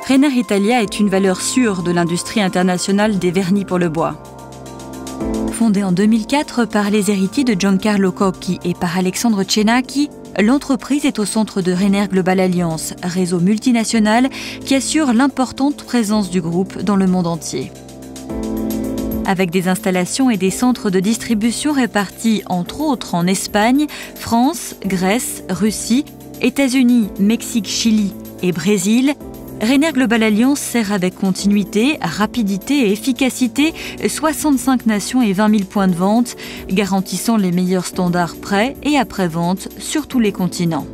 Rainer Italia est une valeur sûre de l'industrie internationale des vernis pour le bois. Fondée en 2004 par les héritiers de Giancarlo Cocchi et par Alexandre Cenacchi, l'entreprise est au centre de Rainer Global Alliance, réseau multinational qui assure l'importante présence du groupe dans le monde entier. Avec des installations et des centres de distribution répartis entre autres en Espagne, France, Grèce, Russie, États-Unis, Mexique, Chili et Brésil, Rainer Global Alliance sert avec continuité, rapidité et efficacité 65 nations et 20 000 points de vente, garantissant les meilleurs standards pré- et après-vente sur tous les continents.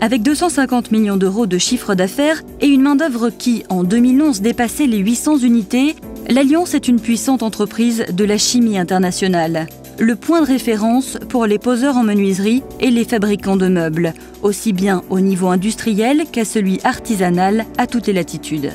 Avec 250 millions d'euros de chiffre d'affaires et une main-d'œuvre qui, en 2011, dépassait les 800 unités, l'Alliance est une puissante entreprise de la chimie internationale. Le point de référence pour les poseurs en menuiserie et les fabricants de meubles, aussi bien au niveau industriel qu'à celui artisanal à toutes les latitudes.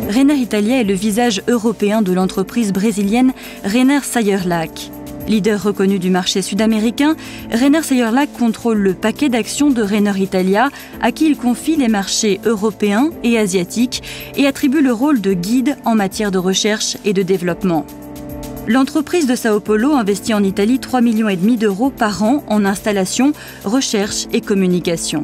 Rainer Italia est le visage européen de l'entreprise brésilienne Rainer Sayerlac. Leader reconnu du marché sud-américain, Rainer Sayerlac contrôle le paquet d'actions de Rainer Italia, à qui il confie les marchés européens et asiatiques et attribue le rôle de guide en matière de recherche et de développement. L'entreprise de Sao Paulo investit en Italie 3,5 millions d'euros par an en installation, recherche et communication.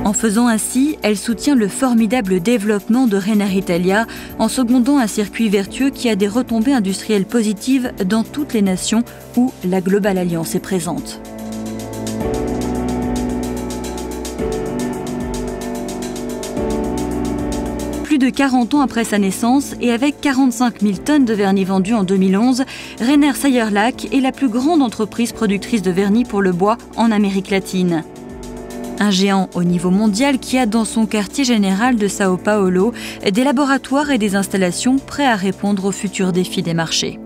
En faisant ainsi, elle soutient le formidable développement de Rainer Italia en secondant un circuit vertueux qui a des retombées industrielles positives dans toutes les nations où la Global Alliance est présente. Plus de 40 ans après sa naissance et avec 45 000 tonnes de vernis vendus en 2011, Rainer Sayerlac est la plus grande entreprise productrice de vernis pour le bois en Amérique latine. Un géant au niveau mondial qui a dans son quartier général de Sao Paulo des laboratoires et des installations prêts à répondre aux futurs défis des marchés.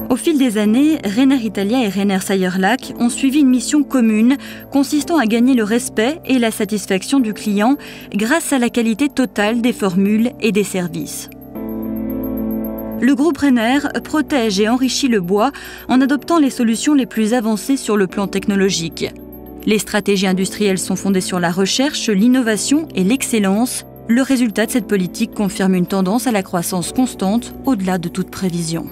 Au fil des années, Rainer Italia et Rainer Sayerlac ont suivi une mission commune consistant à gagner le respect et la satisfaction du client grâce à la qualité totale des formules et des services. Le groupe Rainer protège et enrichit le bois en adoptant les solutions les plus avancées sur le plan technologique. Les stratégies industrielles sont fondées sur la recherche, l'innovation et l'excellence. Le résultat de cette politique confirme une tendance à la croissance constante au-delà de toute prévision.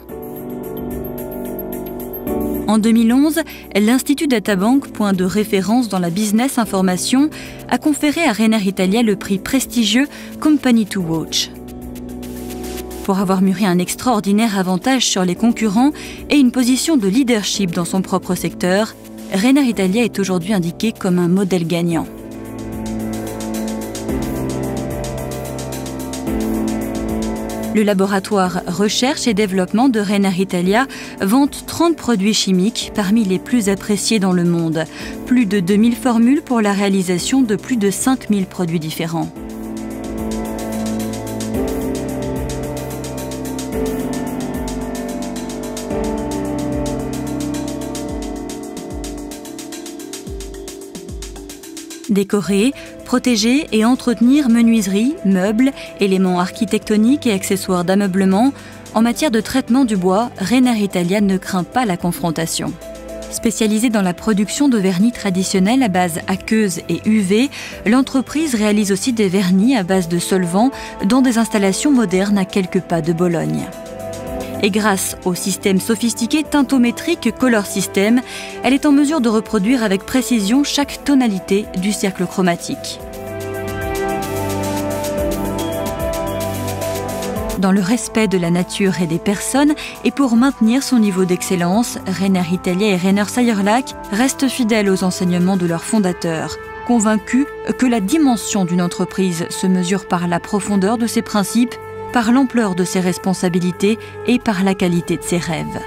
En 2011, l'Institut Databank, point de référence dans la business information, a conféré à Rainer Italia le prix prestigieux Company to Watch. Pour avoir mûri un extraordinaire avantage sur les concurrents et une position de leadership dans son propre secteur, Rainer Italia est aujourd'hui indiqué comme un modèle gagnant. Le laboratoire Recherche et Développement de Rainer Italia vante 30 produits chimiques parmi les plus appréciés dans le monde, plus de 2000 formules pour la réalisation de plus de 5000 produits différents. Décorer, protéger et entretenir menuiseries, meubles, éléments architectoniques et accessoires d'ameublement, en matière de traitement du bois, Rainer Italia ne craint pas la confrontation. Spécialisée dans la production de vernis traditionnels à base aqueuse et UV, l'entreprise réalise aussi des vernis à base de solvants dans des installations modernes à quelques pas de Bologne. Et grâce au système sophistiqué tintométrique Color System, elle est en mesure de reproduire avec précision chaque tonalité du cercle chromatique. Dans le respect de la nature et des personnes et pour maintenir son niveau d'excellence, Rainer Italia et Rainer Sayerlac restent fidèles aux enseignements de leurs fondateurs, convaincus que la dimension d'une entreprise se mesure par la profondeur de ses principes, par l'ampleur de ses responsabilités et par la qualité de ses rêves.